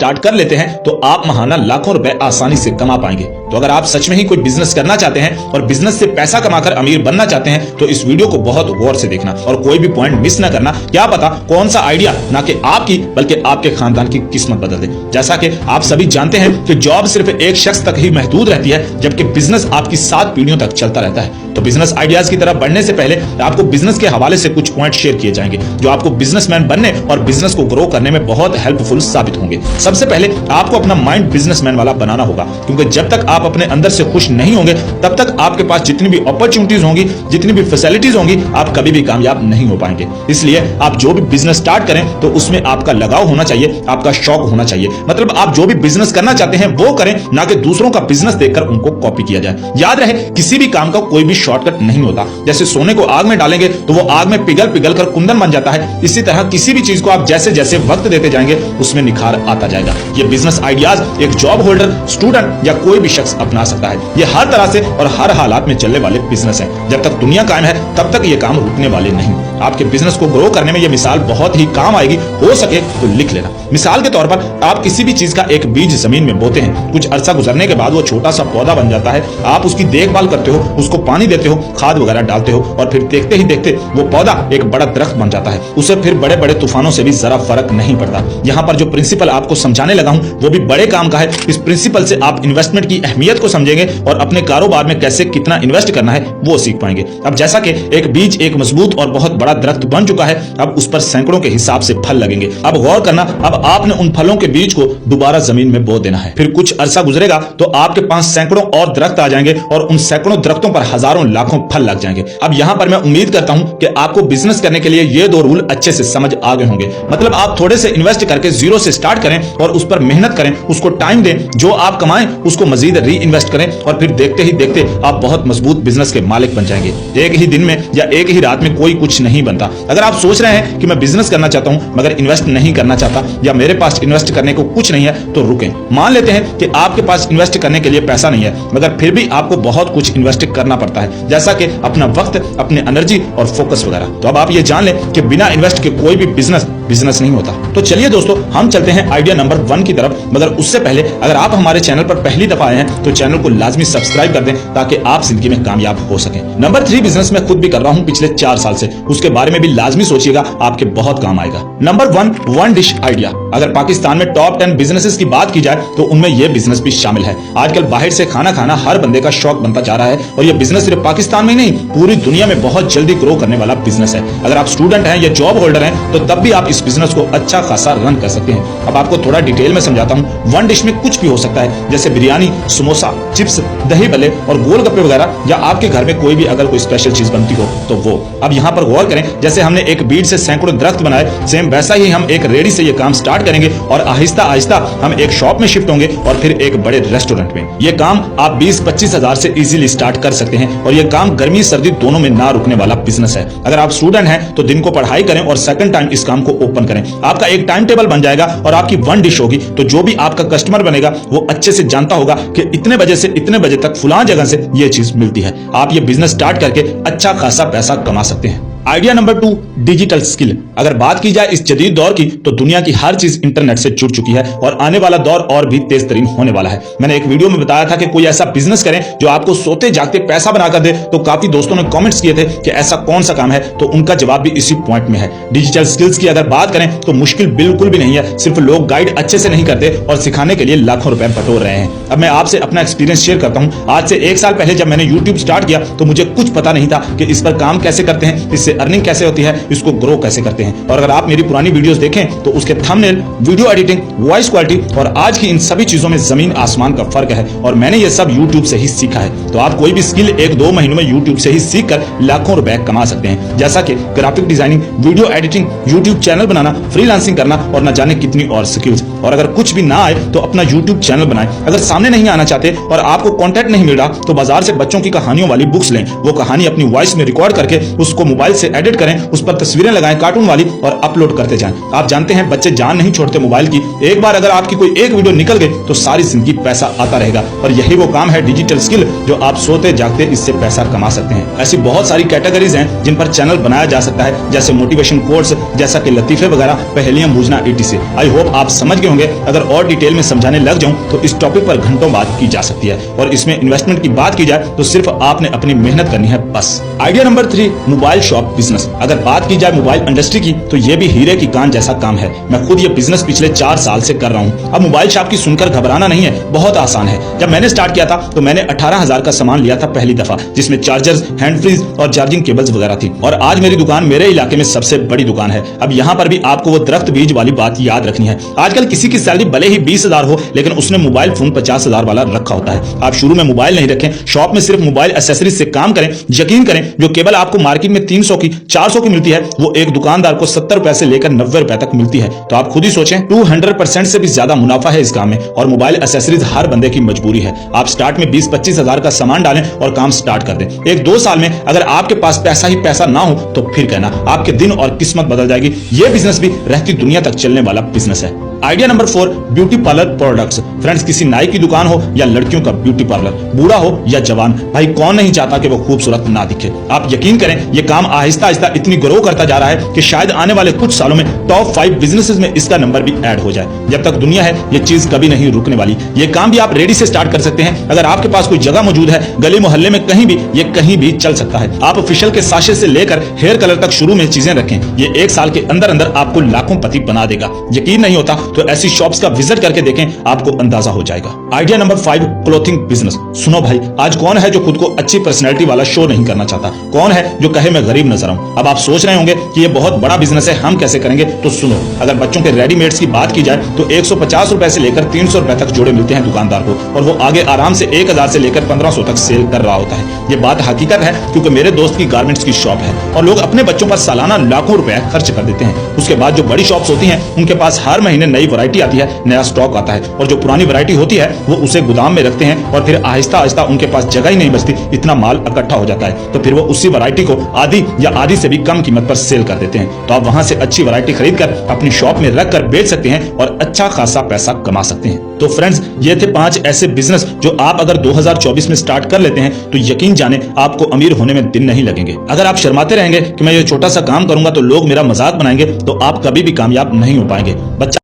Start कर लेते हैं तो आप महाना लाखों रुपए आसानी से कमा पाएंगे। तो अगर आप सच में ही कोई बिजनेस करना चाहते हैं और बिजनेस से पैसा कमाकर अमीर बनना चाहते हैं तो इस वीडियो को बहुत गौर से देखना और कोई भी पॉइंट मिस ना करना। क्या पता कौन सा आइडिया ना कि आपकी बल्कि आपके खानदान की किस्मत बदल दे। जैसा कि आप सभी जानते हैं कि जॉब सिर्फ एक शख्स तक ही महदूद रहती है, जबकि बिजनेस आपकी 7 पीढ़ियों तक चलता रहता है। तो बिजनेस आइडियाज की तरफ बढ़ने से पहले आपको बिजनेस के हवाले से कुछ पॉइंट शेयर किए जाएंगे जो आपको बिजनेसमैन बनने और बिजनेस को ग्रो करने में बहुत हेल्पफुल साबित होंगे। सबसे पहले आपको अपना माइंड बिजनेसमैन वाला बनाना होगा, क्योंकि जब तक आप अपने अंदर से खुश नहीं होंगे तब तक आपके पास जितनी भी अपॉर्चुनिटीज होंगी, जितनी भी फैसिलिटीज होंगी, आप कभी भी कामयाब नहीं हो पाएंगे। इसलिए आप जो भी बिजनेस स्टार्ट करें तो उसमें आपका लगाव होना चाहिए, आपका शौक होना चाहिए। मतलब आप जो भी बिजनेस करना चाहते हैं वो करें, ना कि दूसरों का बिजनेस देखकर उनको कॉपी किया जाए। याद रहे किसी भी काम का कोई भी शॉर्टकट नहीं होता। जैसे सोने को आग में डालेंगे तो वो आग में पिघल पिघल कर कुंदन बन जाता है, इसी तरह किसी भी चीज को आप जैसे जैसे वक्त देते जाएंगे उसमें निखार आता जाएगा। ये बिजनेस आइडियाज एक जॉब होल्डर, स्टूडेंट या कोई भी शख्स अपना सकता है। ये हर तरह से और हर हालात में चलने वाले बिजनेस हैं। जब तक दुनिया कायम है तब तक ये काम रुकने वाले नहीं। आपके बिजनेस को ग्रो करने में ये मिसाल बहुत ही काम आएगी। हो सके तो लिख लेना। मिसाल के तौर पर आप किसी भी चीज का एक बीज जमीन में बोते हैं, कुछ अरसा गुजरने के बाद वो छोटा सा पौधा बन जाता है। आप उसकी देखभाल करते हो, उसको पानी देते हो, खाद वगैरह डालते हो और फिर देखते ही देखते वो पौधा एक बड़ा दरख्त बन जाता है। उसे फिर बड़े बड़े तूफानों से भी जरा फर्क नहीं पड़ता। यहाँ पर जो प्रिंसिपल आपको समझाने लगा हूँ वो भी बड़े काम का है। इस प्रिंसिपल से आप इन्वेस्टमेंट की अहमियत को समझेंगे और अपने कारोबार में कैसे कितना इन्वेस्ट करना है वो सीख पाएंगे। अब जैसा कि एक बीज एक मजबूत और बहुत बड़ा दरख्त बन चुका है, अब उस पर सैकड़ों के हिसाब से फल लगेंगे। अब गौर करना, अब आपने उन फलों के बीज को दोबारा जमीन में बो देना है। फिर कुछ अरसा गुजरेगा तो आपके पास सैकड़ों और दरख्त आ जाएंगे और उन सैकड़ों दरख्तों पर हजारों लाखों फल लग जाएंगे। अब यहाँ पर मैं उम्मीद करता हूँ कि आपको बिजनेस करने के लिए ये 2 रूल अच्छे से समझ आ गए होंगे। मतलब आप थोड़े से इन्वेस्ट करके जीरो से स्टार्ट करें और उस पर मेहनत करें, उसको टाइम दें, जो आप कमाएं उसको मजीद री इन्वेस्ट करें और फिर देखते ही देखते आप बहुत मजबूत बिजनेस के मालिक बन जाएंगे। एक ही दिन में या एक ही रात में कोई कुछ नहीं बनता। अगर आप सोच रहे हैं कि मैं बिजनेस करना चाहता हूं मगर इन्वेस्ट नहीं करना चाहता या मेरे पास इन्वेस्ट करने को कुछ नहीं है तो रुकें। मान लेते हैं कि आपके पास इन्वेस्ट करने के लिए पैसा नहीं है मगर फिर भी आपको बहुत कुछ इन्वेस्ट करना पड़ता है, जैसा कि अपना वक्त, अपने एनर्जी और फोकस वगैरह। तो अब आप ये जान लें कि बिना इन्वेस्ट के कोई भी बिजनेस नहीं होता। तो चलिए दोस्तों हम चलते हैं आइडिया नंबर 1 की तरफ। मगर उससे पहले अगर आप हमारे चैनल पर पहली दफा आए हैं तो चैनल को लाजमी सब्सक्राइब कर दें ताकि आप जिंदगी में कामयाब हो सकें। नंबर 3 बिजनेस मैं खुद भी कर रहा हूं पिछले 4 साल से, उसके बारे में भी लाजमी सोचिएगा, आपके बहुत काम आएगा। Number 1 one dish idea. अगर पाकिस्तान में टॉप 10 बिजनेसेस की बात की जाए तो उनमें यह बिजनेस भी शामिल है। आजकल बाहर से खाना खाना हर बंदे का शौक बनता जा रहा है और यह बिजनेस सिर्फ पाकिस्तान में ही नहीं पूरी दुनिया में बहुत जल्दी ग्रो करने वाला बिजनेस है। अगर आप स्टूडेंट हैं या जॉब होल्डर हैं तो तब भी आप इस बिजनेस को अच्छा खासा रन कर सकते हैं। अब आपको थोड़ा डिटेल में समझाता हूँ। वन डिश में कुछ भी हो सकता है, जैसे बिरयानी, समोसा, चिप्स, दही भल्ले और गोलगप्पे वगैरह, या आपके घर में कोई भी अगर कोई स्पेशल चीज बनती हो तो वो। अब यहाँ पर गौर करें, जैसे हमने एक बीज से सैकड़ों दरख्त बनाए, सेम वैसा ही हम एक रेडी से ये काम स्टार्ट करेंगे और आहिस्ता आहिस्ता हम एक शॉप में शिफ्ट होंगे और फिर एक बड़े रेस्टोरेंट में। ये काम आप 20-25 हजार से इजीली स्टार्ट कर सकते हैं और ये काम गर्मी सर्दी दोनों में ना रुकने वाला बिजनेस है। अगर आप स्टूडेंट हैं तो दिन को पढ़ाई करें और सेकंड टाइम इस काम को ओपन करें। आपका एक टाइम टेबल बन जाएगा और आपकी वन डिश होगी, तो जो भी आपका कस्टमर बनेगा वो अच्छे से जानता होगा कि इतने बजे से इतने बजे तक फलां जगह से ये चीज मिलती है। आप ये बिजनेस स्टार्ट करके अच्छा खासा पैसा कमा सकते हैं। Idea number 2 digital skill. अगर बात की जाए इस जदीद दौर की तो दुनिया की हर चीज इंटरनेट से जुड़ चुकी है और आने वाला दौर और भी तेज तरीन होने वाला है। मैंने एक वीडियो में बताया था कि कोई ऐसा बिजनेस करें जो आपको सोते जागते पैसा बनाकर दे, तो काफी दोस्तों ने कमेंट्स किए थे कि ऐसा कौन सा काम है, तो उनका जवाब भी इसी पॉइंट में है। डिजिटल स्किल्स की अगर बात करें तो मुश्किल बिल्कुल भी नहीं है, सिर्फ लोग गाइड अच्छे से नहीं करते और सिखाने के लिए लाखों रुपए बटोर रहे हैं। अब मैं आपसे अपना एक्सपीरियंस शेयर करता हूँ। आज से 1 साल पहले जब मैंने यूट्यूब स्टार्ट किया तो मुझे कुछ पता नहीं था कि इस पर काम कैसे करते हैं, इससे अर्निंग कैसे होती है, इसको ग्रो कैसे करते हैं। और अगर आप मेरी पुरानी वीडियोस देखें तो उसके thumbnail, video editing, voice quality और आज की इन सभी चीजों में जमीन आसमान का फर्क है और मैंने ये सब यूट्यूब से ही सीखा है। तो आप कोई भी स्किल 1-2 महीनों में यूट्यूब से ही सीखकर लाखों रुपए कमा सकते हैं, जैसा कि graphic designing, video editing, YouTube channel बनाना, फ्रीलांसिंग करना और न जाने कितनी और स्किल्स। और अगर कुछ भी ना आए तो अपना यूट्यूब चैनल बनाएं। अगर सामने नहीं आना चाहते और आपको कंटेंट नहीं मिल रहा तो बाजार से बच्चों की कहानियों वाली बुक्स लें, वो कहानी अपनी वॉइस में रिकॉर्ड करके उसको मोबाइल से एडिट करें, उस पर तस्वीरें लगाएं कार्टून वाली और अपलोड करते जाएं। आप जानते हैं बच्चे जान नहीं छोड़ते मोबाइल की। एक बार अगर आपकी कोई एक वीडियो निकल गई तो सारी जिंदगी पैसा आता रहेगा। और यही वो काम है डिजिटल स्किल, जो आप सोते जागते इससे पैसा कमा सकते हैं। ऐसी बहुत सारी कैटेगरीज हैं जिन पर चैनल बनाया जा सकता है, जैसे मोटिवेशन कोर्स, जैसा कि लतीफे वगैरह, पहेलियां बूझना etc। आई होप आप समझ गए होंगे। अगर और डिटेल में समझाने लग जाऊं तो इस टॉपिक पर घंटों बात की जा सकती है। और इसमें इन्वेस्टमेंट की बात की जाए तो सिर्फ आपने अपनी मेहनत करनी है बस। Idea number 3, mobile shop business. अगर बात की जाए मोबाइल इंडस्ट्री की तो ये भी हीरे की कान जैसा काम है। मैं खुद ये बिजनेस पिछले 4 साल से कर रहा हूँ। अब मोबाइल शॉप की सुनकर घबराना नहीं है, बहुत आसान है। जब मैंने स्टार्ट किया था तो मैंने 18,000 का सामान लिया था पहली दफा, जिसमें चार्जर्स, हैंड फ्रीज और चार्जिंग केबल्स वगैरह थी। और आज मेरी दुकान मेरे इलाके में सबसे बड़ी दुकान है। अब यहाँ पर भी आपको वो दरख्त बीज वाली बात याद रखनी है। आजकल किसी की सैलरी भले ही 20,000 हो, लेकिन उसने मोबाइल फोन 50,000 वाला रखा होता है। आप शुरू में मोबाइल नहीं रखें, शॉप में सिर्फ मोबाइल एसेसरीज से काम करें। यकीन करें, जो केबल आपको मार्केट में 300 की 400 की मिलती है, वो एक दुकानदार को 70 रुपए से लेकर 90 रुपए तक मिलती है। तो आप खुद ही सोचें, 200% से भी ज्यादा मुनाफा है इस काम में। और मोबाइल एसेसरीज हर बंदे की मजबूरी है। आप स्टार्ट में 20-25 हजार का सामान डालें और काम स्टार्ट कर दें। 1-2 साल में अगर आपके पास पैसा ही पैसा ना हो तो फिर कहना, आपके दिन और किस्मत बदल जाएगी। यह बिजनेस भी रहती दुनिया तक चलने वाला बिजनेस है। Idea number 4, beauty parlour products. Friends, किसी नाई की दुकान हो या लड़कियों का ब्यूटी पार्लर, बूढ़ा हो या जवान, भाई कौन नहीं चाहता कि वो खूबसूरत ना दिखे। आप यकीन करें, ये काम आहिस्ता आहिस्ता इतनी ग्रो करता जा रहा है कि शायद आने वाले कुछ सालों में टॉप 5 बिजनेसेस में इसका नंबर भी ऐड हो जाए। जब तक दुनिया है ये चीज कभी नहीं रुकने वाली। ये काम भी आप रेडी से स्टार्ट कर सकते हैं। अगर आपके पास कोई जगह मौजूद है, गली मोहल्ले में कहीं भी, ये कहीं भी चल सकता है। आप ऑफिशियल के साशे से लेकर हेयर कलर तक शुरू में चीजें रखें। ये 1 साल के अंदर अंदर आपको लाखों पति बना देगा। यकीन नहीं होता तो ऐसी शॉप्स का विजिट करके देखें, आपको अंदाजा हो जाएगा। Idea number 5, clothing business. सुनो भाई, आज कौन है जो खुद को अच्छी पर्सनैलिटी वाला शो नहीं करना चाहता? कौन है जो कहे मैं गरीब नजर आऊं? अब आप सोच रहे होंगे कि ये बहुत बड़ा बिजनेस है, हम कैसे करेंगे? तो सुनो, अगर बच्चों के रेडीमेड्स की बात की जाए तो 150 रुपए से लेकर 300 रुपए तक जोड़े मिलते हैं दुकानदार को, और वो आगे आराम से 1000 से लेकर 1500 तक सेल कर रहा होता है। ये बात हकीकत है, क्योंकि मेरे दोस्त की गारमेंट्स की शॉप है और लोग अपने बच्चों पर सालाना लाखों रुपए खर्च कर देते हैं। उसके बाद जो बड़ी शॉप्स होती हैं, उनके पास हर महीने नई वैरायटी आती है, नया स्टॉक आता है, और जो पुरानी वैरायटी होती है वो उसे गोदाम में रखते हैं और फिर आहिस्ता आहिस्ता उनके पास जगह ही नहीं बचती, इतना माल इकट्ठा हो जाता है। तो फिर वो उसी वैरायटी को आधी या आधी से भी कम कीमत पर सेल कर देते हैं। तो आप वहां से अच्छी वैरायटी खरीद कर अपनी शॉप में रख कर बेच सकते हैं और अच्छा खासा पैसा कमा सकते हैं। तो फ्रेंड्स, ये थे 5 ऐसे बिजनेस जो आप अगर 2024 में स्टार्ट कर लेते हैं तो यकीन जाने आपको अमीर होने में दिन नहीं लगेंगे। अगर आप शर्माते रहेंगे कि मैं ये छोटा सा काम करूंगा तो लोग मेरा मजाक बनाएंगे, तो आप कभी भी कामयाब नहीं हो पाएंगे। बच्चा